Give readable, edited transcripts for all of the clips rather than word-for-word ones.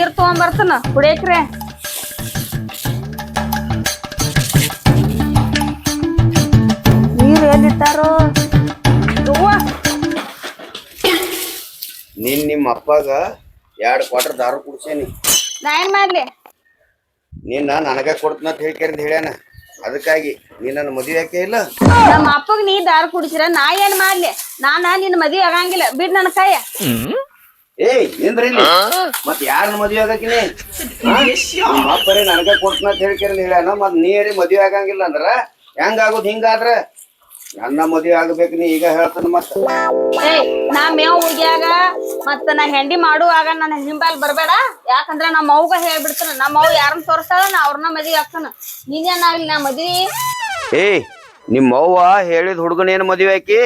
ನೀರ್ ತಗೊಂಬರ್ತನ ಕುಡಿಯಕ್ರೆ. ನೀರ್ ಎಲ್ಲಿಟ್ಟಾರೋ ನಿಮ್ಮ ಅಪ್ಪಗ 2 ಕ್ವಾರ್ಟರ್ ದಾರು ಕುಡ್ಸೇನಿ. ನಾ ಏನ್ ಮಾಡ್ಲಿ? ನೀನ್ ನನಗ ಕೊಡ್ತನ ಅಂತ ಹೇಳ್ಕೇರಿಂದ ಹೇಳ್ಯಾನ. ಅದಕ್ಕಾಗಿ ನೀನ್ ನನ್ನ ಮದುವೆ ಯಾಕೆ ಇಲ್ಲ? ನಮ್ಮ ಅಪ್ಪಗ್ ನೀ ದಾರು ಕುಡಿಸಿರ ನಾ ಏನ್ ಮಾಡ್ಲಿ? ನಿನ್ನ ಮದ್ವಿ ಆಗಂಗಿಲ್ಲ, ಬಿಡ್ ನನ್ನ ಕೈಯ. ಏಯ್ ನಿಂದ್ರಿ ಇಲ್ಲಿ. ಮತ್ ಯಾರನ್ನ ಮದ್ವೆ ಆಗಕಿನಿ? ನಮ್ಮ ಅಪ್ಪರೇ ನನಗ ಕೊಡ್ತನ ಅಂತ ಹೇಳ್ಕೇರಿಂದ ಹೇಳ್ಯಾನ. ಮತ್ ನೀರೇ ಮದ್ವೆ ಆಗಂಗಿಲ್ಲ ಅಂದ್ರ ಹೆಂಗಾಗೋದ್? ಹಿಂಗಾದ್ರ ನನ್ನ ಮದ್ವೆ ಆಗ್ಬೇಕು. ನೀ ಈಗ ಹೇಳ್ತಾನ ಮತ್ತ. ಏಯ್ ನಾ ಮೇವ್ ಉಗ್ಯಾಗ ಮತ್ತ ನಾ ಹೆಂಡಿ ಮಾಡುವಾಗ ನನ್ನ ಹಿಂಬಾಲ್ ಬರ್ಬೇಡ. ಯಾಕಂದ್ರ ನಮ್ಮ ಅವ್ಗ ಹೇಳ್ಬಿಡ್ತಾನ. ನಮ್ಮ ಅವ್ ಯಾರನ್ನ ತೋರಿಸ್ತಾಳ ನಾ ಅವ್ರನ್ನ ಮದ್ವಿ ಆಗ್ತಾನ. ನೀನೇನಾಗ್ಲಿ ನಾ ಮದ್ವಿ. ಏಯ್ ನಿಮ್ಮ ಅವ್ವ ಹೇಳಿದ ಹುಡುಗನೇನು ಮದ್ವೆ ಆಕಿ?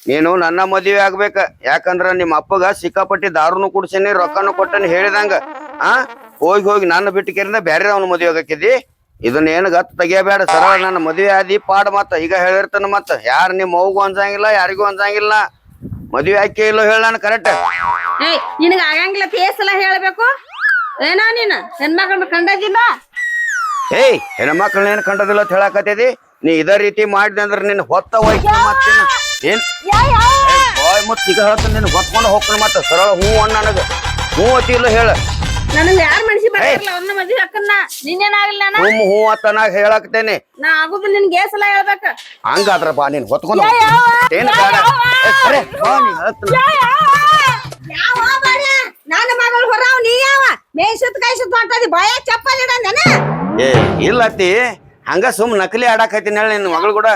ನೀನು ನನ್ನ ಮದ್ವೆ ಆಗ್ಬೇಕ. ಯಾಕಂದ್ರ ನಿಮ್ಮ ಅಪ್ಪಗ ಸಿಕ್ಕಾಪಟ್ಟಿ ದಾರುನು ಕುಡ್ಸೇನಿ, ರೊಕ್ಕನು ಕೊಟ್ಟನಿ ಹೇಳಿದಂಗ. ಹೋಗಿ ನನ್ನ ಬಿಟ್ಟು ಕೇರಿಂದ ಬ್ಯಾರೆ ಅವ್ನ ಮದ್ವೆ ಆಗಕ್ಕಿದಿ. ಇದನ್ನ ಏನ್ ಗತ್ ತೆಗಿಯಬೇಡ. ಸರಳ ನನ್ನ ಮದ್ವೆ ಆದಿ ಪಾಡ್. ಮತ್ತ ಈಗ ಹೇಳಿರ್ತಾನ. ಮತ್ತ ಯಾರು ನಿಮ್ಮ ಅವ್ಗೂ ಅನ್ಸಂಗಿಲ್ಲ, ಯಾರಿಗೂ ಅನ್ಸಂಗಿಲ್ಲ. ಮದ್ವೆ ಆಕಿ ಇಲ್ಲೋ ಹೇಳ ನಾನು ಕರೆಕ್ಟ್. ಏಯ್ ನಿನಗ ಆಗಂಗಿಲ್ಲ ತೇಸಲ ಹೇಳ್ಬೇಕು. ಏನೋ ನೀನ್ ಹೆಣ್ಮಕ್ಳನ್ನ ಕಂಡದಿಲ್ಲ. ಏಯ್ ಹೆಣ್ಮಕ್ಳನ್ನ ಏನ್ ಕಂಡದಿಲ್ಲ ಅಂತ ಹೇಳಕತ್ತಿದಿ. ನೀ ಇದ ರೀತಿ ಮಾಡಿದೆ ಅಂದ್ರ ನಿನ್ ಹೊತ್ತ ಹೋಯ್ತು. ಮತ್ತೇನು ಏನ್ ಬಾಯ್ ಮತ್ ಈಗ ಹೇಳ್ತಾನ. ನಿನ್ ಹೊತ್ಕೊಂಡು ಹೋಗ್ತಾನ. ಮತ್ತ ಸರಳ ಹೂ ಅಣ್ಣ ನನಗ ಹೂ ಅತಿ ಇಲ್ಲ ಹೇಳ. ನನಗ್ ಯಾರ ಮನ್ಸಿ ಬರ್ತಾರಲ್ಲ ಅವ್ನ ಮದ್ವಿ ಹಾಕನ್ನ. ನಿನ್ನೇನಾಗಿಲ್ಲ ನಾನು ಹೂ ಅತ್ತನಾಗ ಹೇಳಾಕ್ತೇನೆ. ನಾ ಆಗುದು ನಿನ್ಗೆ ಏಸಲ ಹೇಳ್ಬೇಕ. ಹಂಗಾದ್ರ ಬಾ ನೀನ್ ಹೊತ್ಕೊಂಡು ಏನ್ ಬೇಡ. ನನ್ನ ಮಗಳು ಹೊರಾವ್ ನೀ ಯಾವ ಮೇಯ್ಸುತ್ತ ಕೈಸುತ್ತ ಹೊಂಟದಿ ಬಾಯ ಚಪ್ಪಲ್ ಇಡಂದನ. ಏ ಇಲ್ಲತ್ತಿ ಹಂಗ ಸುಮ್ ನಕಲಿ ಆಡಾಕತ್ತೀನಿ ಹೇಳ ನಿನ್ ಮಗಳು ಕೂಡ.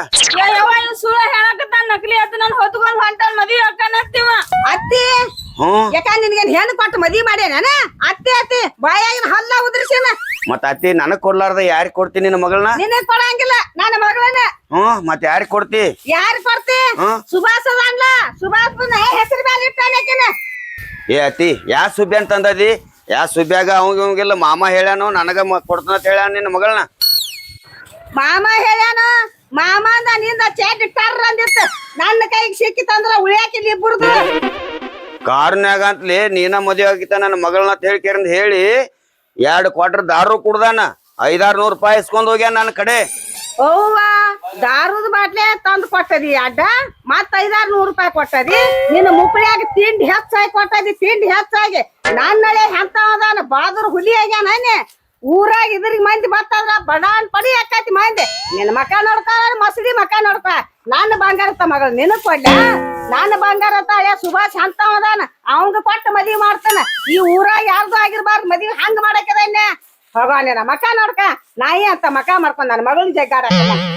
ಸುಳ್ಳ ಹೇಳಕತ್ತಾನ ನಕಲಿ ಅತ್ತ ನಾನು ಹೊತ್ಕೊಂಡ್ ಹೊಂಟಲ್ ಮದ್ವಿ ಹಾಕನತ್ತೀವ. ಅತ್ತಿ ಯಾಕ ನಿನ್ಗೇನ್ ಹೆಣ್ಣು ಕೊಟ್ಟು ಮದ್ವಿ ಮಾಡ್ಯಾನ? ಅತ್ತಿ ಬಾಯಾಗಿನ ಹಲ್ಲ ಉದ್ರಿಸಿನ. ಮತ್ತ ಅತ್ತಿ ನನಗ್ ಕೊಡ್ಲಾರ್ದ ಯಾರಿಗ್ ಕೊಡ್ತೀನಿ ನಿನ್ನ ಮಗಳನ್ನ? ನಿನಗ್ ಕೊಡಂಗಿಲ್ಲ ನನ್ನ ಮಗಳನ್ನ. ಮತ್ ಯಾರಿಗ್ ಕೊಡ್ತಿ? ಯಾರು ಕೊಡ್ತಿ? ಸುಭಾಸ್ ಅದನ್ಲ, ಸುಭಾಸ್ ಹೆಸರು ಮೇಲೆ ಇಟ್ಟಾನ. ಏ ಅತ್ತಿ ಯಾ ಸುಬ್ಬಿ ಅಂತಂದದಿ? ಯಾ ಸುಬ್ಬ್ಯಾಗ ಅವಂಗಿಲ್ಲ ಮಾಮ ಹೇಳ್ಯಾನು ನನಗ ಕೊಡ್ತಾನ ಅಂತ ಹೇಳ್ಯಾನ ನಿನ್ನ ಮಗಳನ್ನ. ಮಾಮ ಹೇಳ್ಯಾನ. ಮಾಮ ಅಂದ ನಿಂದ ಚೇಟ್ ಟರ್ ಅಂದಿತ್ತು. ನನ್ನ ಕೈಗೆ ಸಿಕ್ಕಿತಂದ್ರ ಉಳಿಯಾಕಿಲ್ಲ ಇಬ್ಬರದು. ಕಾರ್ನ್ಯಾಗ ಅಂತಲಿ ನೀನ ಮದುವೆ ಆಗಿತ್ತ ನನ್ನ ಮಗಳನ್ನ ಅಂತ ಹೇಳ್ಕೇರಂದ್ ಹೇಳಿ 2 ಕ್ವಾರ್ಟರ್ ದಾರು ಕುಡ್ದಾನ. 500-600 ರೂಪಾಯಿ ಇಸ್ಕೊಂಡ್ ಹೋಗ್ಯಾನ ನನ್ನ ಕಡೆ. ಅವ್ವ ದಾರುದ ಬಾಟ್ಲೆ ತಂದು ಕೊಟ್ಟದಿ ಅಡ್ಡ. ಮತ್ತ 500-100 ರೂಪಾಯಿ ಕೊಟ್ಟದಿ. ನಿನ್ನ ಮುಪ್ಪಳಿಯಾಗ ತಿಂಡಿ ಹೆಚ್ಚಾಗಿ ಕೊಟ್ಟದಿ. ತಿಂಡಿ ಹೆಚ್ಚಾಗಿ ನನ್ನಳೆ ಎಂತ ಅದಾನ ಬಾದ್ರ ಹುಲಿ ಆಗ್ಯಾನ. ಊರಾಗ ಇದ್ರಿಗೆ ಮಂದಿ ಬರ್ತದ್ರ ಬಡಾನ್ ಪಡಿ ಹಾಕತಿ ಮಂದಿ. ನಿನ್ನ ಮಕ ನೋಡ್ಕ ಮಸಡಿ ಮಕ ನೋಡ್ಕ. ನನ್ನ ಬಂಗಾರತ ಮಗಳು ನಿನಗ್ ಕೊಡ್ಲ? ನನ್ನ ಬಂಗಾರತ ಸುಭಾಷ್ ಅಂತ ಅದಾನ. ಅವಂಗ ಕೊಟ್ಟು ಮದ್ವಿ ಮಾಡ್ತಾನ. ಈ ಊರಾಗ ಯಾರ್ದು ಆಗಿರ್ಬಾರ್ದು ಮದ್ವಿ ಹಂಗ ಮಾಡಕದನ್ನೇ. ಹೋಗ ನಿನ್ನ ಮಕ ನೋಡ್ಕ. ನಾಯಿ ಅಂತ ಮಕ ಮಾಡ್ಕೊಂಡ್ ನನ್ನ ಮಗಳನ್ನ ಜಗ್ಗಾಡ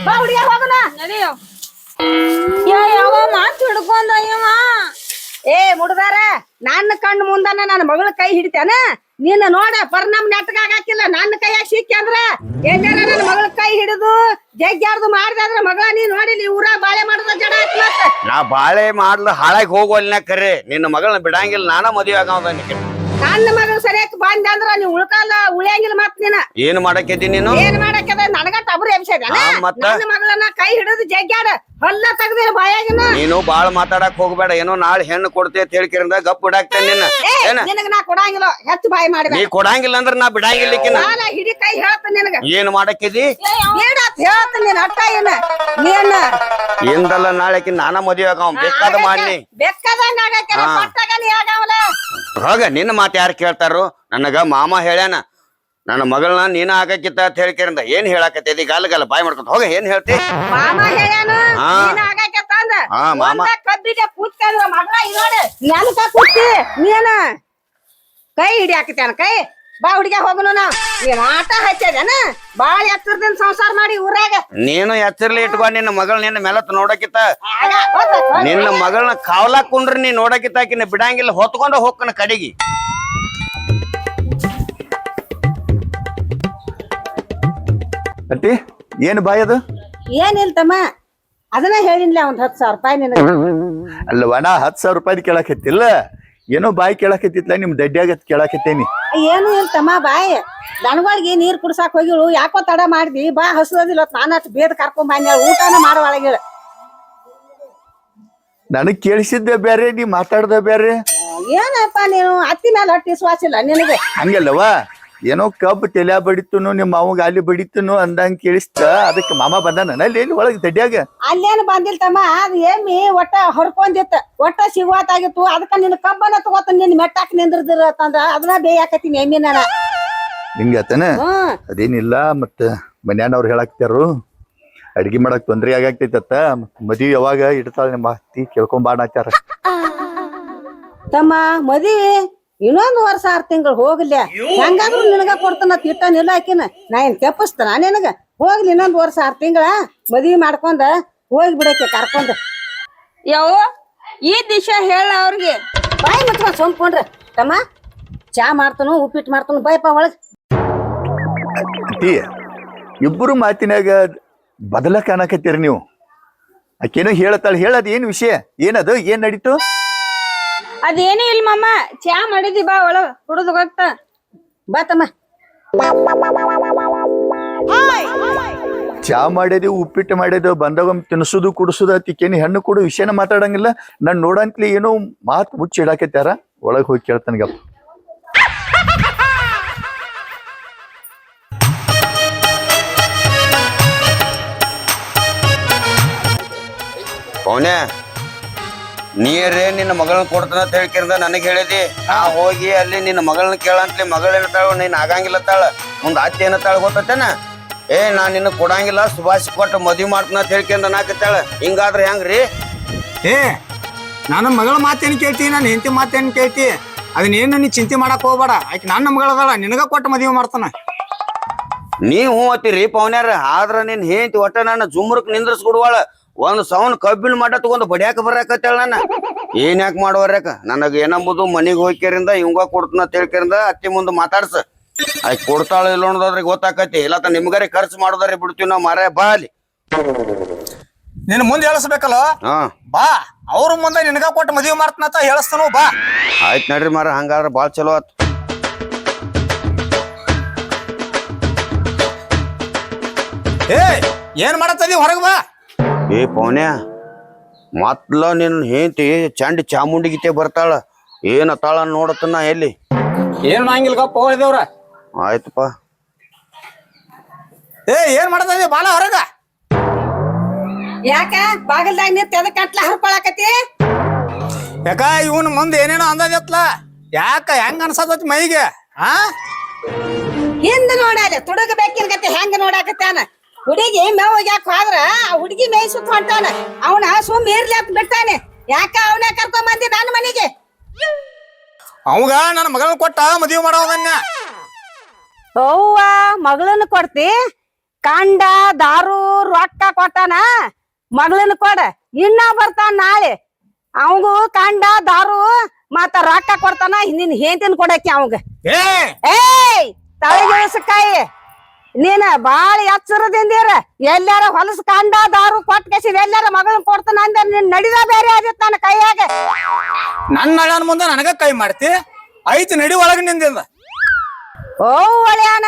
ಬಾ ಹುಡುಗ ಹೋಗನ ನಡಿಯೋ. ಯಾವ ಮಾತು ಹಿಡ್ಕೊಂಡ ಏ ಮುಡ್ದಾರ ನನ್ನ ಕಣ್ಣು ಮುಂದನ ನನ್ನ ಮಗಳ ಕೈ ಹಿಡಿತಾನ. ನಿನ್ನ ನೋಡ ಪರಿಣಾಮ ನೆಟ್ಗ ಆಗಾಕಿಲ್ಲ. ನನ್ನ ಕೈಯಾಗ ಸಿಕ್ಕಿ ಅಂದ್ರ ಎಲ್ಲಾರ ನನ್ನ ಮಗಳ ಕೈ ಹಿಡಿದು ಜಗ್ಗ್ಯಾರ್ದು ಮಾಡಿದೆ ಅಂದ್ರ ಮಗಳ ನೀ ನೋಡಿಲಿ ಊರ ಬಾಳೆ ಮಾಡುದ ಜಡ ಆಯ್ತು. ನಾ ಬಾಳೆ ಮಾಡ್ಲು ಹಾಳಾಗಿ ಹೋಗೋಲ್ನ ಕರೆ ನಿನ್ನ ಮಗಳನ್ನ ಬಿಡಂಗಿಲ್ಲ. ನಾನ ಮದುವೆ ಆಗವ. ನನ್ನ ಮಗಳು ಸರಿಯಾಗಿ ಬಂದ ಅಂದ್ರ ನೀವ್ ಉಳ್ಕಲ್ಲ ಉಳಿಯಂಗಿಲ್ಲ. ಮತ್ ನೀನ ಏನ್ ಮಾಡಕೇದಿ ನೀನು? ಏನ್ ಮಾಡಕದ ನನಗ ಟಬರ್ ಎಬ್ಸದ. ನನ್ನ ಮಗಳನ್ನ ಕೈ ಹಿಡಿದು ಜಗ್ಗ್ಯಾಡ ಹೊಲ್ಲ ತೆಗ್ದಿರ ಬಾಯಾಗಿನ. ನೀನು ಬಾಳ ಮಾತಾಡಕ್ ಹೋಗ್ಬೇಡ. ಏನೋ ನಾಳೆ ಹೆಣ್ಣು ಕೊಡ್ತಿ ಅಂತ ಹೇಳ್ಕಿರಿಂದ ಗಪ್ ಬಿಡಾಕ್ತೇನೆ ನಿನ್ನ. ನಿನಗ ನಾ ಕೊಡಂಗಿಲ್ಲ. ಹೆಚ್ಚು ಬಾಯಿ ಮಾಡ್ಬೇಡ. ನೀ ಕೊಡಂಗಿಲ್ಲ ಅಂದ್ರ ನಾ ಬಿಡಂಗಿಲ್ಲ. ಹಿಡಿ ಕೈ ಹೇಳ್ತ ನಿನಗ ಏನ್ ಮಾಡಕೇದಿ? ಹೇಳ್ತ ನೀನ್ ಅಟ್ಟ ಏನ ನೀನ್ ಎಂದಲ್ಲ ನಾಳೆಕಿ ನಾನ ಮದುವೆ ಆಗವ. ಬೇಕಾದ ಮಾಡಿ ಬೇಕಾದಂಗ ಆಗಕ್ಕೆ ಕೊಟ್ಟಾಗ ನೀ ಆಗವಲ್ಲ. ಹೋಗ ನಿನ್ನ ಮಾತು ಯಾರು ಕೇಳ್ತಾರು? ನನಗ ಮಾಮ ಹೇಳ್ಯಾನ ನನ್ನ ಮಗಳನ್ನ ನೀನ ಆಗಕ್ಕಿತ್ತ ಅಂತ ಹೇಳ್ಕೇರಿಂದ ಏನ್ ಹೇಳಕತ್ತೇದಿ? ಗಾಲ ಬಾಯ್ ಮಾಡ್ಕೊಂತ ಹೋಗ. ಏನ್ ಹೇಳ್ತಿ? ಮಾಮ ಹೇಳ್ಯಾನ ನೀನ ಆಗಕ್ಕೆ ತಂದ. ಮಾಮ ಕಬ್ಬಿಗೆ ಕೂತ್ಕೊಂಡ್ರ ಮಗಳ ಇರೋಡೆ ನೆನಕ ಕೂತಿ ನೀನ ಕೈ ಹಿಡಿಯಾಕತ್ತೇನ ಕೈ. ಬಾ ಹುಡುಗ ಹೋಗುನು. ನಾವ್ ನೀನ್ ಆಟ ಹಚ್ಚದೇನ ಬಾಳ ಎತ್ತರದಿಂದ ಸಂಸಾರ ಮಾಡಿ ಊರಾಗ. ನೀನು ಎಚ್ಚರ್ಲಿ ಇಟ್ಕೊಂಡ್ ನಿನ್ನ ಮಗಳ ನಿನ್ನ ಮೆಲತ್ ನೋಡಕಿತ್ತ. ನಿನ್ನ ಮಗಳನ್ನ ಕಾವ್ಲಾಕ್ ಕುಂಡ್ರಿ ನೀ ನೋಡಕಿತ್ತ. ಆಕಿನ ಬಿಡಂಗಿಲ್ಲ. ಹೊತ್ಕೊಂಡ ಹೋಗ್ಕನ ಕಡೆಗಿ. ಅಟ್ಟಿ ಏನ್ ಬಾಯ್ ಅದು? ಏನಿಲ್ತಮ್ಮ ಅದನ್ನ ಹೇಳಿನ್ಲ ಒಂದ್ 10,000 ರೂಪಾಯಿ ನಿನಗ. ಅಲ್ಲವ ನಾ 10,000 ರೂಪಾಯಿ ಕೇಳಾಕತ್ತಿಲ್ಲ. ಏನೋ ಬಾಯಿ ಕೇಳಾಕತ್ತಿತ್ಲ ನಿಮ್ ದಡ್ಡಿಯಾಗತ್ ಕೇಳಾಕತ್ತೇನಿ. ಏನು ಇಲ್ತಮ್ಮ ಬಾಯ್ ದನಗಳಿಗೆ ನೀರ್ ಕುಡ್ಸಾಕ್ ಹೋಗಿಳು. ಯಾಕೋ ತಡ ಮಾಡ್ದಿ? ಬಾ ಹಸುದಿಲ್ಲ ನಾನಟ್ ಬೇದ್ ಕರ್ಕೊಂಡ್ ಬಂದ ಊಟನ ಮಾಡ ಒಳಗಿಳ. ನನಗ್ ಕೇಳಿಸಿದ್ದೆ ಬ್ಯಾರೆ, ನೀ ಮಾತಾಡ್ದ ಬ್ಯಾರೆ. ಏನಪ್ಪ ನೀನು ಅತ್ತಿ ಮೇಲೆ ಹೊಟ್ಟೆ ವಿಶ್ವಾಸ ಇಲ್ಲ ನಿನಗೆ. ಹಂಗಲ್ಲವ ಏನೋ ಕಬ್ಬು ತೆಲ್ಯಾ ಬಡಿತನು ನಿಮ್ಮ ಮಾವಂಗ ಅಲ್ಲಿ ಬಡಿತನು ಅಂದಂಗ ಕೇಳಿಸ್ತ ಅದಕ್ಕೆ ಮಾಮ ಬಂದಾನ ಅಲ್ಲಿ ಎಲ್ಲಿ ಒಳಗೆ ದಡ್ಯಾಗ. ಅಲ್ಲೇನು ಬಂದಿಲ್ ತಮ್ಮ, ಅದು ಎಮ್ಮಿ ಒಟ್ಟ ಹೊರ್ಕೊಂಡಿತ್ತ, ಒಟ್ಟ ಸಿಗುವತ್ತಾಗಿತ್ತು. ಅದಕ್ಕ ನಿನ್ನ ಕಬ್ಬನ ತಗೋತ ನಿನ್ ಮೆಟ್ಟಾಕ್ ನಿಂದ್ರದಿರತ್ತಂದ್ರ ಅದನ್ನ ಬೇಯಾಕತ್ತೀನಿ ಎಮ್ಮಿ ನಾನು. ಹಿಂಗತನ ಅದೇನಿಲ್ಲ ಮತ್ತ ಮನ್ಯಾನವ್ರು ಹೇಳಾಕ್ತಾರು ಅಡ್ಗಿ ಮಾಡಕ್ ತೊಂದ್ರೆ ಆಗಾಗ್ತೈತತ್ತ ಮದ್ವಿ ಯಾವಾಗ ಇಡ್ತಾಳ ನಿಮ್ಮ ಅತ್ತಿ ಕೇಳ್ಕೊಂಬಾಡಾಚಾರ. ತಮ್ಮ ಮದ್ವಿ ಇನ್ನೊಂದು ವರ್ಷ 6 ತಿಂಗಳು ಹೋಗ್ಲಿ, ಹೆಂಗಾದ್ರು ನಿನಗ ಕೊಡ್ತಾನ ತಿಟ್ಟನಿಲ್ಲ ಆಕಿನ. ನಾ ಏನ್ ತೆಪ್ಪಸ್ತಾನ ನಿನಗ? ಹೋಗ್ಲಿ ಇನ್ನೊಂದು ವರ್ಷ 6 ತಿಂಗಳ ಮದ್ವಿ ಮಾಡ್ಕೊಂಡ ಹೋಗಿ ಬಿಡಕ್ಕೆ ಕರ್ಕೊಂಡ. ಯಾವ ಈ ದಿಶಾ ಹೇಳ ಅವ್ರಿಗೆ. ಬಾಯಿ ಮುಚ್ಕೊಂಡ್ ಸೊಂದ್ಕೊಂಡ್ರ ತಮ್ಮ. ಚಾ ಮಾಡ್ತಾನು, ಉಪ್ಪಿಟ್ಟು ಮಾಡ್ತಾನು, ಬಾಯಪ್ಪ ಒಳಗ್. ಅತ್ತಿ ಇಬ್ಬರು ಮಾತಿನಾಗ ಬದಲಕ್ ಅನ್ನಕತ್ತೀರಿ ನೀವು. ಆಕೇನೋ ಹೇಳತ್ತಾಳ, ಹೇಳದ್ ಏನ್ ವಿಷಯ, ಏನದು, ಏನ್ ನಡೀತು? ಅದೇನು ಇಲ್ಲ ಮಾಮ, ಚಾ ಮಾಡಿದಿ ಬಾ ಒಳಗ ಕುಡುದು ಗೊತ್ತ. ಬಾ ತಮ್ಮ. ಚಾ ಮಾಡ್ಯದು ಉಪ್ಪಿಟ್ಟು ಮಾಡ್ಯದು ಬಂದವ ತಿನ್ಸುದು ಕುಡಿಸುದು ಅತ್ತಿಕೇನು ಹೆಣ್ಣು ಕೊಡು ವಿಷಯನ ಮಾತಾಡಂಗಿಲ್ಲ. ನಾನ್ ನೋಡಂತ್ಲಿ ಏನೋ ಮಾತು ಮುಚ್ಚಿ ಇಡಾಕತ್ಯಾರ, ಒಳಗ್ ಹೋಗಿ ಕೇಳ್ತಾನಗಪ್ಪ. ಅವನೇ ನೀರೇ ನಿನ್ನ ಮಗಳನ್ನ ಕೊಡ್ತಾನ ಅಂತ ಹೇಳ್ಕಿರ್ದ ನನಗೆ ಹೇಳಿದಿ. ನಾ ಹೋಗಿ ಅಲ್ಲಿ ನಿನ್ನ ಮಗಳನ್ನ ಕೇಳಂತ್ಲಿ ಮಗಳೇನತ್ತಾಳ ನೀನ್ ಆಗಂಗಿಲ್ಲತ್ತಾಳ, ಮುಂದ್ ಅತ್ತೆ ಏನತ್ತಾಳ ಗೊತ್ತೇನ? ನಾ ನಿನ್ನ ಕೊಡಂಗಿಲ್ಲ, ಸುಭಾಷ್ ಕೊಟ್ಟು ಮದ್ವಿ ಮಾಡ್ತಾನ ಅಂತ ಹೇಳ್ಕೊಂಡ ನಾಕತ್ತಾಳ. ಹಿಂಗಾದ್ರೆ ಹೆಂಗ್ರಿ? ನನ್ನ ಮಗಳ ಮಾತೇನು ಕೇಳ್ತಿ, ನಾನು ಹೆಂಡತಿ ಮಾತೇನು ಕೇಳ್ತಿ? ಅದನ್ನೇನು ನೀ ಚಿಂತೆ ಮಾಡಕ್ ಹೋಗ್ಬೇಡ. ಆಕೆ ನನ್ನ ಮಗಳದಾಳ, ನಿನಗ ಕೊಟ್ಟು ಮದುವೆ ಮಾಡ್ತಾನ. ನೀವ್ ಹೂ ಅತ್ತೀರಿ ಪವನ್ಯಾರ, ಆದ್ರ ನಿನ್ ಹೇಂತಿ ಒಟ್ಟ ನನ್ನ ಜುಮ್ರಕ್ ನಿಂದ್ರಸ್ಕೊಡುವಾಳ. ಒಂದ್ ಸೌನ್ ಕಬ್ಬಿನ ಮಠ ತಗೊಂಡ್ ಬಡಿಯಾಕ ಬರಾಕತ್ತಾಳ. ನನ್ನ ಏನ್ ಯಾಕೆ ಮಾಡುವರ್ಯಾಕ? ನನಗ ಏನಂಬುದು ಮನಿಗ್ ಹೋಗ್ಕರಿಂದ ಇವಂಗ ಕೊಡ್ತನ ಅಂತ ಹೇಳ್ಕರಿಂದ ಅತ್ತಿ ಮುಂದೆ ಮಾತಾಡ್ಸ. ಆಯ್ತು ಕೊಡ್ತಾಳ ಇಲ್ಲ ಅನ್ನೋದಾದ್ರೆ ಗೊತ್ತಾಕತಿ. ಇಲ್ಲ ನಿಮ್ಗಾರಿ ಖರ್ಚು ಮಾಡೋದಾರಿ ಬಿಡ್ತೀವಿ ನಾವ್ ಮಾರೇ. ಬಾ ಅಲ್ಲಿ ನಿನ್ ಮುಂದೆ ಹೇಳಿಸ್ಬೇಕಲ್ಲ. ಹಾ ಬಾ, ಅವ್ರ ಮುಂದೆ ನಿನಗ ಕೊಟ್ಟು ಮದುವೆ ಮಾಡ್ತಾನಂತ ಹೇಳಿಸ್ತಾನು. ಬಾ ಆಯ್ತು ನಡ್ರಿ ಮಾರ, ಹಂಗಾದ್ರ ಬಾಳ್ ಚಲೋ ಆತ್. ಏನ್ ಮಾಡತ್ತದಿ ಹೊರಗ ಬಾ. ಪವನ್ಯ ಮತ್ಲ ನಿನ್ ಹೇಂತಿ ಚಂಡಿ ಚಾಮುಂಡಿಗಿತೆ ಬರ್ತಾಳ, ಏನತ್ತಾಳ ನೋಡತ್ತನ ಎಲ್ಲಿ? ಏನ್ ಮಾಡಂಗಿಲ್ಲ ಗಪ್ಪ ಹೋಳಿದೇವ್ರ. ಆಯ್ತಪ್ಪ. ಏನ್ ಮಾಡತ್ತದಿ ಬಾಲ ಹೊರಗ. ಯಾಕ ಬಾಗಲ್ದಾಗ ನಿಂತ ಎದಕ್ ಕಟ್ಲ ಹರ್ಕೊಳಕತಿ? ಯಾಕ ಇವನ್ ಮುಂದೆ ಏನೇನೋ ಅಂದದತ್ಲ, ಯಾಕ ಹೆಂಗ ಅನ್ಸತತಿ ಮೈಗೆ? ಹಿಂದ ನೋಡಲ್ಲ ತುಡುಗ ಬೇಕಿನ ಗತಿ ಹೆಂಗ ನೋಡಾಕತ್ತಾನ. ಹುಡುಗಿ ಮೇವ್ಯಾಕ ಹೋದ್ರ ಹುಡುಗಿ ಮೇಯ್ ಸುತ್ತ ಹೊಂಟಾನ. ಅವನ ಸುಮ್ ಇರ್ಲಿ ಅಂತ ಬಿಡ್ತಾನೆ. ಯಾಕ ಅವನ ಕರ್ಕೊಂಡ್ ಬಂದಿ ನನ್ನ ಮನೆಗೆ? ಅವಾಗ ನನ್ನ ಮಗಳನ್ನ ಕೊಟ್ಟ ಮದುವೆ ಮಾಡೋದನ್ನ. ಅವ್ವ ಮಗಳನ್ನ ಕೊಡ್ತಿ? ಕಂಡ ದಾರು ರೊಕ್ಕ ಕೊಟ್ಟಾನ, ಮಗಳನ್ನ ಕೊಡ. ಇನ್ನ ಬರ್ತಾನ ನಾಳೆ. ಅವಂಗು ಕಂಡ ದಾರು ಮತ್ತ ರೊಕ್ಕ ಕೊಡ್ತಾನ, ನಿನ್ ಹೇಂತಿನ ಕೊಡಕ್ಕೆ ಅವಂಗ. ಏಯ್ ತಲೆಗೆಳಸಕಾಯಿ, ನೀನ ಬಾಳ ಎಚ್ಚರದಿಂದಿರ. ಎಲ್ಲಾರ ಹೊಲಸ ಕಂಡ ದಾರು ಕೊಟ್ಟ ಕೆಸಿದ ಎಲ್ಲಾರ ಮಗಳನ್ನ ಕೊಡ್ತಾನ ಅಂದ ನಿನ್ ನಡಿದ ಬೇರೆ ಆಗಿತ್ತ ನನ್ನ ಕೈಯಾಗ. ನನ್ನ ಅಳನ ಮುಂದೆ ನನಗ ಕೈ ಮಾಡ್ತಿ? ಐತಿ ನಡಿ ಒಳಗ ನಿಂದಿಂದ. ಓ ಒಳ್ಯಾನ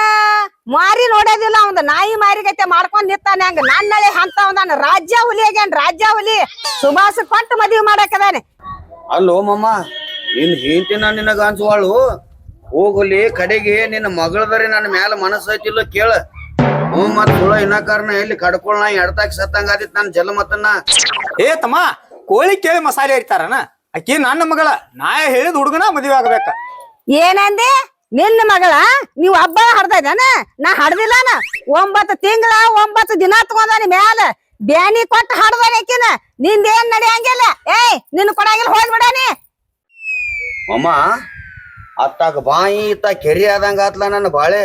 ಮಾರಿ ನೋಡೋದಿಲ್ಲ ಅವಂದ, ನಾಯಿ ಮಾರಿಗೈತೆ ಮಾಡ್ಕೊಂಡ್ ನಿಂತಾನೆ. ಹಂಗ ನನ್ನಳೆ ಅಂತ ಅವನ ರಾಜ್ಯ ಹುಲಿ ಆಗ್ಯಾನ, ರಾಜ್ಯ ಹುಲಿ. ಸುಭಾಷ್ ಕೊಟ್ಟು ಮದ್ವಿ ಮಾಡಾಕದಾನೆ. ಅಲ್ಲೋ ಮಮ್ಮ, ನಿನ್ ಹೆಂಡತಿನ ನಿನಗ ಅನ್ಸುವಾಳು. ಹೋಗಲಿ ಕಡೆಗೆ ನಿನ್ನ ಮಗಳದರಿ ನನ್ನ ಮ್ಯಾಲ ಮನಸ್ಸು ಐತಿಲ್ಲ ಕೇಳ. ಮತ್ ಸುಳ ಇನ್ನ ಕಾರಣ ಎಲ್ಲಿ ಕಡ್ಕೊಳ್ ನಾ ಎಡ್ತಾಕ್ ಸತ್ತಂಗ ಆದಿತ್ ನನ್ ಜಲಮತನ್ನ. ತಮ್ಮ, ಕೋಳಿ ಕೇಳಿ ಮಸಾಲೆ ಇರ್ತಾರನ? ಅಕ್ಕಿ ನನ್ನ ಮಗಳ, ನಾ ಹೇಳಿದ ಹುಡುಗನ ಮದುವೆ ಆಗ್ಬೇಕ. ಏನಂದೆ? ನಿನ್ನ ಮಗಳ ನೀವ್ ಹಬ್ಬ ಹಡ್ದಾನ? ನಾ ಹಡ್ದಿಲ್ಲನ. 9 ತಿಂಗಳ 9 ದಿನ ತಗೊಂದಾನಿ ಮ್ಯಾಲ ಬ್ಯಾನಿ ಕೊಟ್ಟು ಹಡ್ದಾನ ಆಕಿನ. ನಿಂದೇನ್ ನಡೆಯಂಗಿಲ್ಲ. ನಿನ್ ಕೊಡಂಗಿಲ್ಲ, ಹೋಗ್ಬಿಡಾನಿ. ಮಮ್ಮ ಅತ್ತಾಗ ಬಾಯಿ ಇತ್ತ ಕೆರಿ ಆದಂಗ ಆತ್ಲ ನನ್ನ ಬಾಳೆ.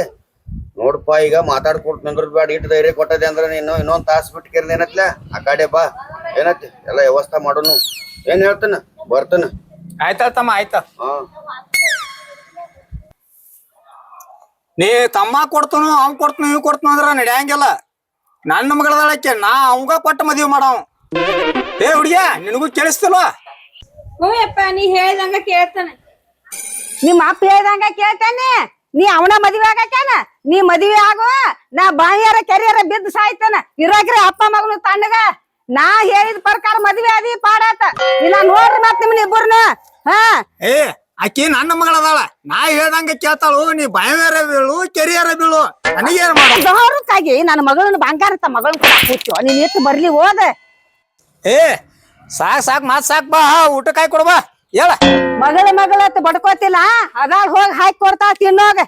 ನೋಡ್ಪ ಈಗ ಮಾತಾಡ್ಕೊಟ್ ನಿಂದ್ರದ್ ಬೇಡ, ಇಟ್ಟು ಧೈರ್ಯ ಕೊಟ್ಟದೆ ಅಂದ್ರ ನೀನು ಇನ್ನೊಂದ್ ತಾಸ್ ಬಿಟ್ಟು ಕೆರಿದೇನತ್ಲ ಆ ಕಡೆ ಬಾ. ಏನತ್ತಿ ಎಲ್ಲ ವ್ಯವಸ್ಥೆ ಮಾಡೋನು. ಏನ್ ಹೇಳ್ತಾನ ಬರ್ತಾನ. ಆಯ್ತಾ ತಮ್ಮ, ಆಯ್ತ. ನೀ ತಮ್ಮ ಕೊಡ್ತನು ಅವ್ನ್ ಕೊಡ್ತನು ಇವ್ ಕೊಡ್ತನು ಅಂದ್ರ ನಡೆಯಂಗಿಲ್ಲ. ನನ್ನ ಮಗಳದಾಳಕ್ಕೆ ನಾ ಅವಂಗ ಕೊಟ್ಟು ಮದುವೆ ಮಾಡವ್. ಹುಡುಗಿಯ ನಿನಗೂ ಕೇಳಿಸ್ತಲ್ವ? ಹ್ಞೂ ಯಪ್ಪ, ನೀ ಹೇಳ್ದಂಗ ಕೇಳ್ತಾನೆ. ನಿಮ್ಮ ಅಪ್ಪ ಹೇಳ್ದಂಗ ಕೇಳ್ತಾನೆ. ನೀ ಅವನ ಮದ್ವೆ ಆಗಕ್ಕಾನ? ನೀ ಮದ್ವೆ ಆಗು, ನಾ ಬಾವಿಯಾರ ಕೆರಿಯಾರ ಬಿದ್ದು ಸಾಯ್ತಾನ. ಇರಾಕ್ರಿ ಅಪ್ಪ ಮಗನು ತಣ್ಣಗ. ನಾ ಹೇಳಿದ ಪ್ರಕಾರ ಮದ್ವೆ ಆದಿ ಪಾಡಾತ. ಇಲ್ಲ ನೋಡ್ರಿ ಮತ್ ನಿಮ್ನ ಇಬ್ಬರನ್ನ. ಆಕಿ ನನ್ನ ಮಗಳದಾಳ ನಾ ಹೇಳ್ದಂಗ ಕೇಳ್ತಾಳು ನೀ ಬಾಯಾರ ಬೀಳು ಕೆರಿಯಾರ ಬೀಳು ನನಗೇನ್ ಮಾಡ ದೌರಕ್ಕಾಗಿ ನನ್ನ ಮಗಳನ್ನ ಬಂಗಾರ ಮಗಳನ್ನ ಕೂತು ನೀನ್ ಇಟ್ಟು ಬರ್ಲಿ ಹೋದ ಏ ಸಾಕ್ ಮಾತ್ ಸಾಕ್ ಬಾ ಊಟಕ್ಕೆ ಹಾಕಿ ಕೊಡ್ಬಾ ಹೇಳ ಮಗಳ ಅಂತ ಬಡ್ಕೋತಿಲ್ಲ ಅದಾಳ ಹೋಗಿ ಹಾಕಿ ಕೊಡ್ತಾ ತಿನ್ನೋಗ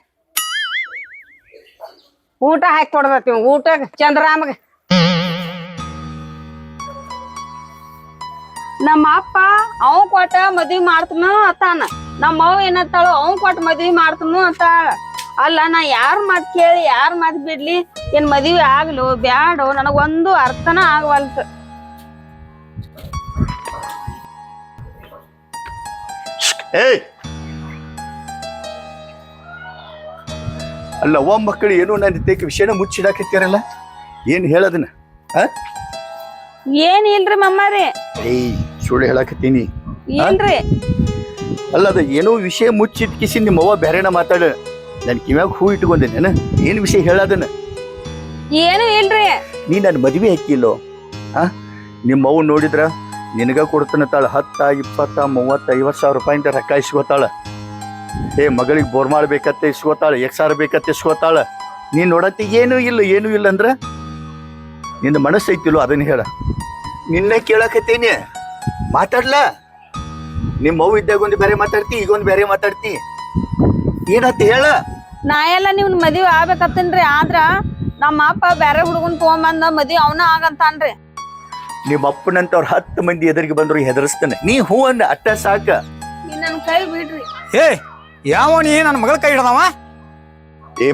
ಊಟ ಹಾಕಿ ಕೊಡ್ದತಿ ಊಟ ಚಂದ್ರಾಮಗ ನಮ್ಮ ಅಪ್ಪ ಅವ್ ಕೊಟ್ಟ ಮದ್ವಿ ಮಾಡ್ತನು ಅತ್ತಾನ ನಮ್ಮ ಅವ್ವ ಏನತ್ತಾಳು ಅವ್ ಕೊಟ್ಟ ಮದ್ವಿ ಮಾಡ್ತನು ಅಂತಾಳ ಅಲ್ಲ ನಾ ಯಾರ ಮಾತ್ ಕೇಳಿ ಯಾರ ಮಾತ್ ಬಿಡ್ಲಿ ಏನ್ ಮದ್ವಿ ಆಗ್ಲು ಬ್ಯಾಡೋ ನನಗೊಂದು ಅರ್ಥನ ಆಗವಲ್ತು. ಏಯ್ ಅಲ್ಲ ಅವ್ವ ಮಕ್ಕಳು ಏನು ನನ್ನ ತೇಕ ವಿಷಯನ ಮುಚ್ಚಿಡಾಕತ್ಯಾರಲ್ಲ ಏನ್ ಹೇಳದನ್ನ ಏನ್ ಇಲ್ರಿ ಮಮ್ಮಾರಿ. ಏಯ್ ಸುಳ್ಳು ಹೇಳಾಕತ್ತೀನಿ ಏನ್ರಿ ಅಲ್ಲ ಅದ ಏನೋ ವಿಷಯ ಮುಚ್ಚಿಟ್ ಕಿಸಿ ನಿಮ್ಮ ಅವ್ವ ಬೇರೆನ ಮಾತಾಡ ನನ್ ಕಿವ್ಯಾಗ ಹೂ ಇಟ್ಕೊಂಡೇನ ಏನ್ ವಿಷಯ ಹೇಳದನ್ನ ಏನು ಇಲ್ರಿ. ನೀ ನನ್ನ ಮದ್ವೆ ಹಾಕಿಲ್ಲೋ ನಿಮ್ಮ ಅವ್ವ ನೋಡಿದ್ರ ನಿನಗ ಕೊಡ್ತಾನತ್ತಾಳ 10, 20, 30, 50 ಸಾವಿರ ರೂಪಾಯಿಂದ ರೊಕ್ಕ ಇಸ್ಕೋತಾಳ. ಮಗಳಿಗೆ ಬೋರ್ಮಾಳ್ ಬೇಕತ್ತೆ ಇಸ್ಕೋತಾಳ, ಎಕ್ಸಾರ ಬೇಕತ್ತೆ ಇಸ್ಕೋತಾಳ. ನೀನ್ ನೋಡತ್ತೆ ಏನೂ ಇಲ್ಲ ಅಂದ್ರ ನಿನ್ನ ಮನಸ್ಸು ಐತಿಲ್ಲೋ ಅದನ್ನ ಹೇಳ. ನಿನ್ನೆ ಕೇಳಕತ್ತೇನಿ ಮಾತಾಡ್ಲ. ನಿಮ್ಮ ಅವ್ವ ಇದ್ದಾಗ ಒಂದು ಬೇರೆ ಮಾತಾಡ್ತಿ, ಈಗ ಒಂದು ಬೇರೆ ಮಾತಾಡ್ತಿ. ಏನತ್ತ ಹೇಳ. ನಾ ಎಲ್ಲ ನಿಮ್ನ ಮದ್ವಿ ಆಗ್ಬೇಕತ್ತನ್ರಿ, ಆದ್ರ ನಮ್ಮ ಅಪ್ಪ ಬ್ಯಾರೆ ಹುಡುಗನ್ ತಗೊಂಬಂದ ಮದ್ವಿ ಅವನ ಆಗಂತಾನ್ರಿ. ನಿಮ್ಮ ಅಪ್ಪನಂತವ್ರ 10 ಮಂದಿ ಎದುರಿಗೆ ಬಂದ್ರು ಹೆದರ್ಸ್ತಾನೆ. ನೀ ಹೂ ಅಂದ ಅಟ್ಟ ಸಾಕ. ನೀ ನನ್ ಕೈ ಬಿಡ್ರಿ. ಏ ಯಾವ ನೀ ನನ್ನ ಮಗಳ ಕೈ ಹಿಡ್ದವ.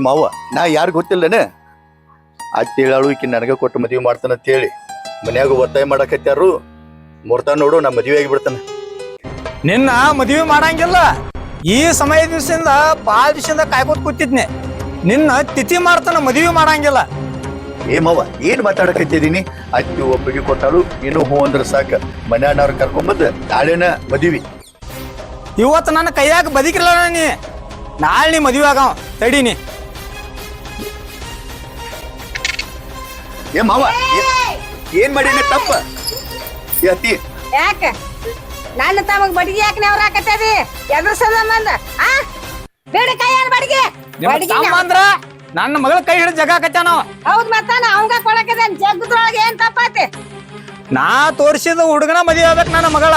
ಮಾವ ನಾ ಯಾರು ಗೊತ್ತಿಲ್ಲನ ಅತ್ತೇಳಾಳು ಈಕಿ ನನಗ ಕೊಟ್ಟು ಮದುವೆ ಮಾಡ್ತಾನಂತ ಹೇಳಿ ಮನ್ಯಾಗ ಒತ್ತಾಯ ಮಾಡಕತ್ಯಾರು. ಮುರ್ತ ನೋಡು ನಾ ಮದುವೆ ಆಗಿಬಿಡ್ತಾನ. ನಿನ್ನ ಮದುವೆ ಮಾಡಂಗಿಲ್ಲ. ಈ ಸಮಯ ದಿವಸದಿಂದ ಭಾಳ ದಿವಸದಿಂದ ಕಾಯ್ಕೋತ ಕೂತಿದ್ನೆ. ನಿನ್ನ ತಿಥಿ ಮಾಡ್ತಾನ, ಮದುವೆ ಮಾಡಂಗಿಲ್ಲ. ಮಾವ ಏನ್ ಮಾತಾಡಕತ್ತಿದೀನಿ. ಅತ್ತಿ ಒಬ್ಬಿಗೆ ಕೊಟ್ಟಾಳು, ನೀನು ಹೂ ಅಂದ್ರ ಸಾಕ. ಮನ್ಯಾನವ್ರ ಕರ್ಕೊಂಬಂದ್ ನಾಳೆನ ಮದುವೆ. ಇವತ್ತು ನನ್ನ ಕೈಯಾಗ ಬದುಕಿಲ್ಲ ನೀ. ನಾಳೆ ನೀ ಮದುವೆ ಆಗವ ತಡೀನಿ. ಮಾವ ಏನ್ ಮಾಡೀನಿ ತಪ್ಪ ಅತ್ತಿ? ಯಾಕ ನನ್ನ ತಮಗ್ ಬಡಿಗೆ ಯಾಕೆ ನೆವ್ರ ಹಾಕತ್ತದಿ ಎದ್ರ ಸಂಬಂಧ ಬೇಡ ಕೈಯಾನ ಬಡಿಗೆ ಅಂದ್ರ ನನ್ನ ಮಗಳ ಕೈ ಹಿಡಿದು ಜಗ ಹಾಕತ್ತ ನಾವು. ಹೌದ್ ಮತ್ತಾನ ಅವಂಗ ಕೊಡಕದ ಜಗ್ಗದ್ರೊಳಗೆ ಏನ್ ತಪ್ಪಾತಿ. ನಾ ತೋರಿಸಿದ ಹುಡುಗನ ಮದುವೆ ಆಗ್ಬೇಕು ನನ್ನ ಮಗಳ.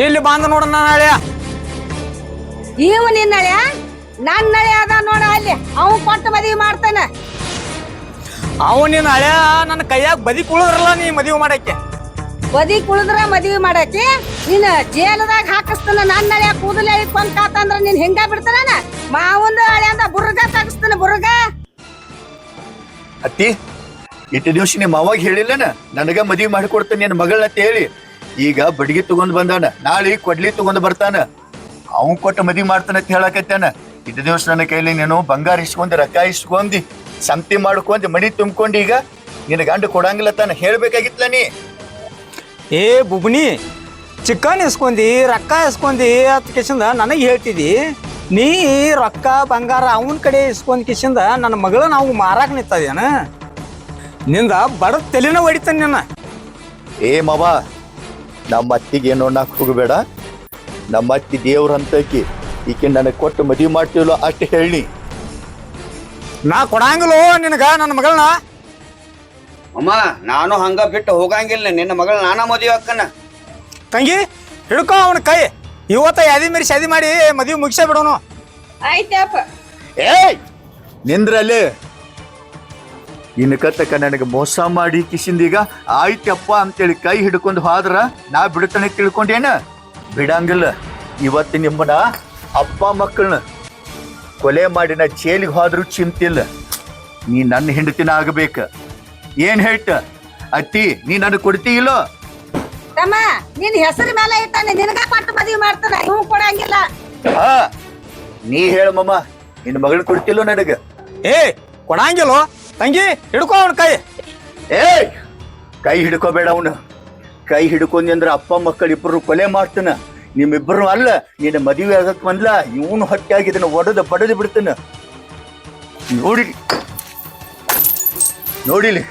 ಎಲ್ಲಿ ಬಾಂಧ ನೋಡ ನಾಳೆ ಇವ್ ನಿನ್ನಳೆ ನನ್ ನಳೆ ಅದ ನೋಡ ಅಲ್ಲಿ ಅವ್ ಕೊಟ್ಟು ಮದುವೆ ಮಾಡ್ತಾನ. ಅವ ನಿನ್ನ ಹಳೆ ನನ್ನ ಕೈಯಾಗ ಬದಿ ಕುಳಿದ್ರಲ್ಲ ನೀ ಮದುವೆ ಮಾಡಕ್ಕೆ. ಬದಿ ಕುಳಿದ್ರ ಮದುವೆ ಮಾಡಾಕಿ ನೀನ್ ಜೇಲದಾಗ ಹಾಕಿಸ್ತಾನ. ನನ್ನ ನಳೆ ಕೂದಲ ಇಟ್ಕೊಂಡ್ ಕಾತಂದ್ರ ನೀನ್ ಹಿಂಗ ಬಿಡ್ತಾನ. ಮಾವಂದ ಹಳೆ ಅಂದ ಬುರ್ಗ ತಗಸ್ತಾನ ಬುರ್ಗ. ಅತ್ತಿ ಇಟ್ಟು ದಿವ್ಸ ನಿಮ್ಮ ಅವಾಗ ಹೇಳಿಲ್ಲನ ನನಗ ಮದುವೆ ಮಾಡಿಕೊಡ್ತಾನೆ ನಿನ್ನ ಮಗಳನ್ನ ಅಂತ ಹೇಳಿ. ಈಗ ಬಡ್ಗಿ ತಗೊಂಡ್ ಬಂದಾನ, ನಾಳೆ ಕೊಡ್ಲಿ ತಗೊಂಡ್ ಬರ್ತಾನ. ಅವ್ನ್ ಕೊಟ್ಟು ಮದುವೆ ಮಾಡ್ತಾನ ಅಂತ ಹೇಳಕತ್ತಾನ. ಇಟ್ಟು ದಿವ್ಸ ನನ್ನ ಕೈಲಿ ನೀನು ಬಂಗಾರ ಇಸ್ಕೊಂಡ್ ರೊಕ್ಕ ಇಸ್ಕೊಂಡಿ ಸಂತಿ ಮಾಡ್ಕೊಂಡ್ ಮನಿ ತುಂಬ್ಕೊಂಡಿ ಈಗ ನಿನ್ನ ಗಂಡ ಕೊಡಂಗಿಲ್ಲ ತಾನ ಹೇಳ್ಬೇಕಾಗಿತ್ಲ ನೀ. ಏ ಬುಬ್ನಿ, ಚಿಕನ್ ಇಸ್ಕೊಂಡಿ ರೊಕ್ಕ ಇಸ್ಕೊಂಡಿ ಅತ್ ಕಿಶಿಂದ ನನಗೆ ಹೇಳ್ತಿದಿ. ನೀ ರೊಕ್ಕ ಬಂಗಾರ ಅವನ ಕಡೆ ಇಸ್ಕೊಂಡ್ ಕಿಶಿಂದ ನನ್ನ ಮಗಳ ನಾವು ಮಾರಾಕ್ ನಿಂತದೇನ. ನಿಂದ ಬಡ ತಲೆನ ಹೊಡಿತಾನೆ ನಿನ್ನ. ಮಾವ ನಮ್ಮ ಅತ್ತಿಗೆ ಏನೋ ನಾಕ್ ಹೋಗಬೇಡ. ನಮ್ಮ ಅತ್ತಿ ದೇವ್ರ ಅಂತಕಿ, ಈಕೆ ನನಗೆ ಕೊಟ್ಟು ಮದುವೆ ಮಾಡ್ತೀವಲ್ಲ ಅಷ್ಟು ಹೇಳಿ. ನಾ ಕೊಡಂಗಿಲ್ಲೋ ನಿನಗ ನನ್ನ ಮಗಳನ್ನ. ಅಮ್ಮ ನಾನು ಹಂಗ ಬಿಟ್ಟು ಹೋಗಂಗಿಲ್ಲ. ನಿನ್ನ ಮಗಳ ನಾನ ಮದುವೆ ಅಕ್ಕನ. ತಂಗಿ ಹಿಡ್ಕೊ ಅವನ ಕೈ. ಇವತ್ತ ಯಾದಿ ಮೀರಿ ಶಾದಿ ಮಾಡಿ ಮದುವೆ ಮುಗಿಸೇ ಬಿಡೋನು. ಆಯ್ತಪ್ಪ. ನಿಂದ್ರಲ್ಲಿ ಇನ್ನು ಕತ್ತಕ ನನಗೆ ಮೋಸ ಮಾಡಿ ಕಿಸಿಂದೀಗ ಆಯ್ತಪ್ಪ ಅಂತೇಳಿ ಕೈ ಹಿಡ್ಕೊಂಡು ಹೋದ್ರ ನಾ ಬಿಡ್ತಾನೆ ತಿಳ್ಕೊಂಡೇನ. ಬಿಡಂಗಿಲ್ಲ. ಇವತ್ತು ನಿಮ್ಮನ ಅಪ್ಪ ಮಕ್ಕಳನ್ನ ಕೊಲೆ ಮಾಡಿನ ಜೈಲಿಗೆ ಹೋದ್ರೂ ಚಿಂತಿಲ್ಲ. ನೀ ನನ್ನ ಹೆಂಡತಿನ ಆಗಬೇಕ. ಏನ್ ಹೇಳ್ತ ಅತ್ತಿ? ನೀ ನನಗೆ ಕೊಡ್ತಿ ಇಲ್ಲೋ? ತಮ್ಮ ನಿನ್ ಹೆಸರು ಮೇಲೆ ಇಟ್ಟಾನೆ, ನಿನಗ ಕೊಟ್ಟು ಮದುವೆ ಮಾಡ್ತಾನ. ಇವ್ ಕೊಡಂಗಿಲ್ಲ. ನೀ ಹೇಳ ಮಮ್ಮ, ನಿನ್ನ ಮಗಳ್ ಕೊಡ್ತಿಲ್ಲೋ ನನಗ? ಕೊಡಂಗಿಲ್ಲೋ ತಂಗಿ. ಹಿಡ್ಕೊ ಅವನ ಕೈ. ಕೈ ಹಿಡ್ಕೋಬೇಡ. ಅವನು ಕೈ ಹಿಡ್ಕೊಂಡಿ ಅಂದ್ರ ಅಪ್ಪ ಮಕ್ಕಳಿಬ್ರು ಕೊಲೆ ಮಾಡ್ತಾನ. ನಿಮ್ಮಿಬ್ರು ಅಲ್ಲ, ನಿನ್ನ ಮದುವೆ ಆಗಕ್ ಬಂದ್ಲ ಇವನು ಹೊಟ್ಟಾಗಿ ಇದನ್ನ ಬಡದು ಬಿಡ್ತಾನ. ನೋಡಿಲಿ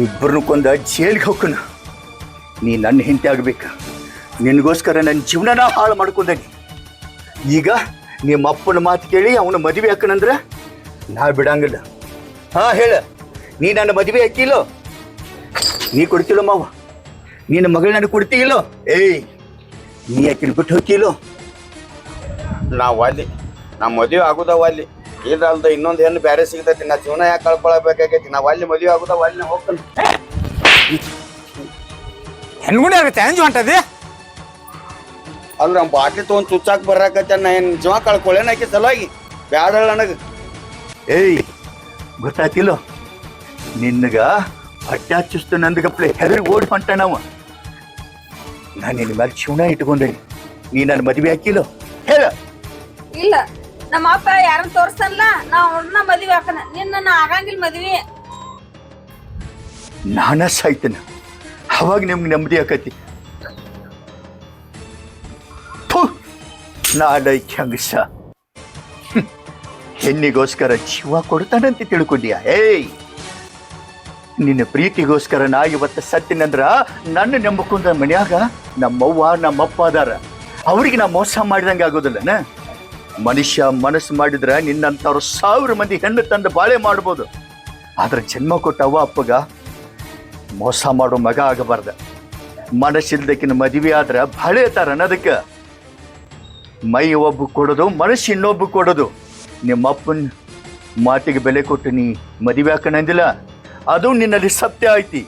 ಇಬ್ಬರನ್ನ ಕೊಂದ ಜೈಲಿಗೆ ಹೋಗ್ಕನ. ನೀ ನನ್ನ ಹೆಂಡತಿ ಆಗ್ಬೇಕ. ನಿನಗೋಸ್ಕರ ನನ್ನ ಜೀವನನ ಹಾಳು ಮಾಡ್ಕೊಂಡಾಗಿ ಈಗ ನಿಮ್ಮ ಅಪ್ಪನ ಮಾತು ಕೇಳಿ ಅವನ ಮದುವೆ ಹಾಕನಂದ್ರ ನಾ ಬಿಡಂಗಿಲ್ಲ. ಹಾ ಹೇಳ, ನೀ ನನ್ನ ಮದುವೆ ಹಾಕಿಲ್ಲೋ? ನೀ ಕೊಡ್ತಿಲ್ಲೋ ಮಾವ? ನಿನ್ನ ಮಗಳು ನನಗೆ ಕೊಡ್ತೀಯಿಲ್ಲೋ? ಏಯ್, ನೀ ಯಾಕಿನ ಬಿಟ್ಟು ಹೋಗಿಲ್ಲೋ? ನಾವ್ ಅಲ್ಲಿ ನಾ ಮದುವೆ ಆಗುದವ ಅಲ್ಲಿ. ಇದಲ್ದ ಇನ್ನೊಂದ್ ಹೆಣ್ಣು ಬ್ಯಾರೆ ಸಿಗ್ತೈತಿ. ನಾ ಜೀವನ ಯಾಕೆ ಕಳ್ಕೊಳಬೇಕಾಗೈತಿ? ನಾವ್ ಅಲ್ಲಿ ಮದುವೆ ಆಗುದವ ಅಲ್ಲಿ ಹೋಗ್ತಾನೆ. ಹೆಣ್ಗುಡಿ ಆಗುತ್ತೆ ಅಂಜು ಹೊಂಟದಿ. ಅಲ್ರ ಬಾಟ್ಲಿ ತಗೊಂಡ್ ಚುಚ್ಚಾಕ್ ಬರಾಕತ್ತ. ನಾ ಏನ್ ಜೀವ ಕಳ್ಕೊಳ್ಳೇನ ಆಕಿ ಸಲುವಾಗಿ? ಬ್ಯಾಡ ನನಗ. ಏಯ್, ಗೊತ್ತಾಯ್ತಿಲ್ಲೋ? ನಿನ್ನಗ ಹೊಟ್ಟೆ ಚುಸ್ತು ನಂದಗಪ್ಲೆ ಹೆದರಿ ಓಡಿ ಹೊಂಟ ನಾವು. ನಾನು ನಿನ್ನ ಮೇಲೆ ಶಿವನ ಇಟ್ಕೊಂಡೇನಿ. ನೀ ನನ್ನ ಮದುವೆ ಹಾಕಿಲ್ಲೋ? ಹೇಳ. ಇಲ್ಲ, ನಮ್ಮ ಅಪ್ಪ ಯಾರನ್ನ ತೋರ್ಸಲ್ಲ, ನಾ ಅವ್ರನ್ನ ಮದ್ವಿ ಹಾಕನ. ನಿನ್ನ ಆಗಂಗಿಲ್ಲ ಮದ್ವಿ. ನಾನ ಸಾಯ್ತೇನ, ಅವಾಗ ನಿಮ್ಗೆ ನೆಮ್ಮದಿ ಆಕತಿ. ನಾಡೈಕ್ ಹಂಗಸ ಹೆಣ್ಣಿಗೋಸ್ಕರ ಜೀವ ಕೊಡ್ತಾನಂತ ತಿಳ್ಕೊಂಡಿಯಾ? ಏಯ್, ನಿನ್ನ ಪ್ರೀತಿಗೋಸ್ಕರ ನಾ ಇವತ್ತು ಸತ್ತಿನಂದ್ರ ನನ್ನ ನಂಬಕೊಂಡ ಮನ್ಯಾಗ ನಮ್ಮವ್ವ ನಮ್ಮಪ್ಪ ಅದಾರ. ಅವ್ರಿಗೆ ನಾ ಮೋಸ ಮಾಡಿದಂಗೆ ಆಗೋದಿಲ್ಲನ? ಮನುಷ್ಯ ಮನಸ್ಸು ಮಾಡಿದ್ರ ನಿನ್ನಂತವ್ರು 1000 ಮಂದಿ ಹೆಣ್ಣು ತಂದು ಬಾಳೆ ಮಾಡ್ಬೋದು. ಆದ್ರೆ ಜನ್ಮ ಕೊಟ್ಟ ಅವ್ವ ಅಪ್ಪಗ ಮೋಸ ಮಾಡೋ ಮಗ ಆಗಬಾರ್ದ. ಮನಸ್ಸಿಲ್ದಕ್ಕಿನ ಮದುವೆ ಆದ್ರ ಬಾಳೆ ಅತ್ತಾರ ಅನ್ನೋದಕ್ಕೆ. ಮೈ ಒಬ್ಬ ಕೊಡೋದು, ಮನಸ್ಸು ಇನ್ನೊಬ್ಬ ಕೊಡೋದು. ನಿಮ್ಮ ಅಪ್ಪನ ಮಾತಿಗೆ ಬೆಲೆ ಕೊಟ್ಟು ನೀ ಮದುವೆ ಹಾಕಣಂದಿಲ್ಲ, ಅದು ನಿನ್ನಲ್ಲಿ ಸತ್ಯ ಐತಿ.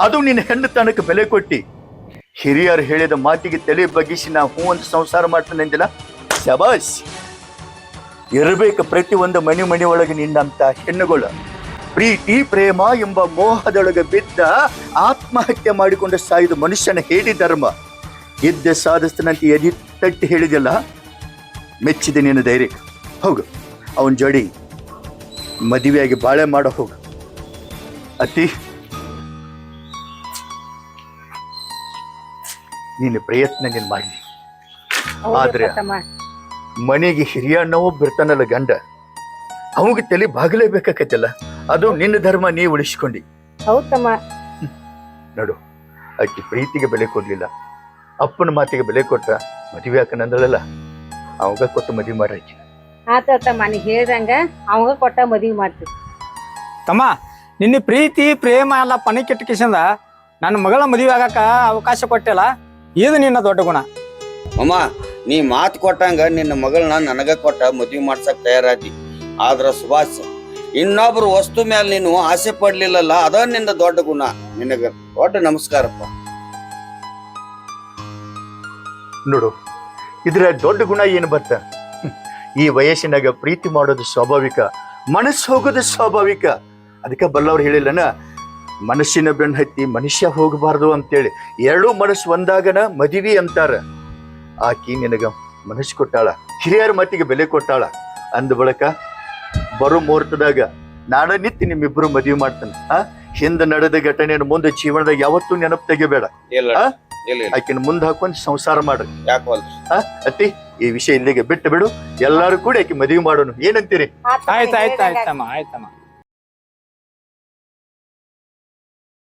ಅದು ನಿನ್ನ ಹೆಣ್ಣು ತನಕ ಬೆಲೆ ಕೊಟ್ಟಿ. ಹಿರಿಯರು ಹೇಳಿದ ಮಾತಿಗೆ ತಲೆ ಬಗ್ಗಿಸಿ ನಾ ಹೂ ಅಂತ ಸಂಸಾರ ಮಾಡ್ತಾನಂದಿಲ್ಲ. ಶಬಾಸ್. ಇರಬೇಕು ಪ್ರತಿಯೊಂದು ಮನೆ ಒಳಗೆ ನಿನ್ನಂತ ಹೆಣ್ಣುಗಳು. ಪ್ರೀತಿ ಪ್ರೇಮ ಎಂಬ ಮೋಹದೊಳಗೆ ಬಿದ್ದ ಆತ್ಮಹತ್ಯೆ ಮಾಡಿಕೊಂಡು ಸಾಯ್ದ ಮನುಷ್ಯನ ಹೇಳಿ ಧರ್ಮ. ಇದ್ದ ಸಾಧಿಸ್ತಾನಂತ ಎದಿ ತಟ್ಟಿ ಹೇಳಿದೆಲ್ಲ, ಮೆಚ್ಚಿದೆ ನಿನ್ನ ಧೈರ್ಯ. ಹೋಗು, ಅವನ ಜೋಡಿ ಮದುವೆಯಾಗಿ ಬಾಳೆ ಮಾಡೋ ಹೋಗು. ಅತಿ ನಿನ್ನ ಪ್ರಯತ್ನ ನೀನು ಮಾಡಿ. ಆದ್ರೆ ಮನೆಗೆ ಹಿರಿಯ ಅನ್ನೋ ಬಿರ್ತಾನಲ್ಲ ಗಂಡ, ಅವಾಗ ತಲೆ ಬಾಗಲೇಬೇಕಾಕತ್ತಲ್ಲ. ಅದು ನಿನ್ನ ಧರ್ಮ ನೀ ಉಳಿಸ್ಕೊಂಡಿ. ಹೌದಮ್ಮ. ನೋಡು, ಆಕಿ ಪ್ರೀತಿಗೆ ಬೆಲೆ ಕೊಡ್ಲಿಲ್ಲ, ಅಪ್ಪನ ಮಾತಿಗೆ ಬೆಲೆ ಕೊಟ್ಟ ಮದುವೆ ಹಾಕನಂದಳಲ್ಲ, ಅವಾಗ ಕೊಟ್ಟು ಮದುವೆ ಮಾಡ್ರಾಕಿ. ಆತಮ್ಮ, ನೀ ಹೇಳ್ದಂಗ ಅವಾಗ ಕೊಟ್ಟ ಮದ್ವಿ ಮಾಡ್ತೀವಿ. ತಮ್ಮ, ನಿನ್ನ ಪ್ರೀತಿ ಪ್ರೇಮ ಎಲ್ಲ ಪಣಿ ಕೆಟ್ಟಕಿಸಿಂದ ನನ್ನ ಮಗಳ ಮದುವೆ ಆಗಾಕ ಅವಕಾಶ ಕೊಟ್ಟಿಲ್ಲ. ಇದು ನಿನ್ನ ದೊಡ್ಡ ಗುಣ. ಅಮ್ಮ, ನೀ ಮಾತು ಕೊಟ್ಟಂಗ ನಿನ್ನ ಮಗಳನ್ನ ನನಗ ಕೊಟ್ಟ ಮದ್ವಿ ಮಾಡ್ಸಕ್ ತಯಾರಾದಿ. ಆದ್ರ ಸುಭಾಷ್, ಇನ್ನೊಬ್ರು ವಸ್ತು ಮೇಲೆ ನೀನು ಆಸೆ ಪಡ್ಲಿಲ್ಲಲ್ಲ, ಅದ ನಿನ್ನ ದೊಡ್ಡ ಗುಣ. ನಿನಗ ದೊಡ್ಡ ನಮಸ್ಕಾರಪ್ಪ. ನೋಡು, ಇದ್ರ ದೊಡ್ಡ ಗುಣ ಏನು ಬರ್ತ? ಈ ವಯಸ್ಸಿನಾಗ ಪ್ರೀತಿ ಮಾಡೋದು ಸ್ವಾಭಾವಿಕ, ಮನಸ್ಸು ಹೋಗೋದು ಸ್ವಾಭಾವಿಕ. ಅದಕ್ಕೆ ಬಲ್ಲವ್ರು ಹೇಳಿಲ್ಲನ, ಮನಸ್ಸಿನ ಬೆನ್ನು ಹತ್ತಿ ಮನುಷ್ಯ ಹೋಗಬಾರ್ದು ಅಂತೇಳಿ. ಎರಡೂ ಮನಸ್ಸು ಒಂದಾಗನ ಮದುವೆ ಅಂತಾರ. ಆಕಿ ನಿನಗ ಮನಸ್ಸು ಕೊಟ್ಟಾಳ, ಹಿರಿಯರ ಮತಿಗೆ ಬೆಲೆ ಕೊಟ್ಟಾಳ. ಅಂದ ಬಳಕ ಬರೋ ಮುಹೂರ್ತದಾಗ ನಾಡ ನಿತ್ತಿ ನಿಮ್ಮಿಬ್ರು ಮದುವೆ ಮಾಡ್ತಾನೆ. ಹಿಂದೆ ನಡೆದ ಘಟನೆಯನ್ನು ಮುಂದೆ ಜೀವನದಾಗ ಯಾವತ್ತೂ ನೆನಪು ತೆಗಿಬೇಡ. ಆಕಿನ ಮುಂದೆ ಹಾಕೊಂಡು ಸಂಸಾರ ಮಾಡ್ರಿ. ಅತ್ತಿ, ಈ ವಿಷಯ ಇಲ್ಲಿಗೆ ಬಿಟ್ಟು ಬಿಡು. ಎಲ್ಲಾರು ಕೂಡ ಆಕಿ ಮದುವೆ ಮಾಡೋಣ. ಏನಂತೀರಿ? ಆಯ್ತಾಯ್ತಾಯ್ತಮ್ಮ.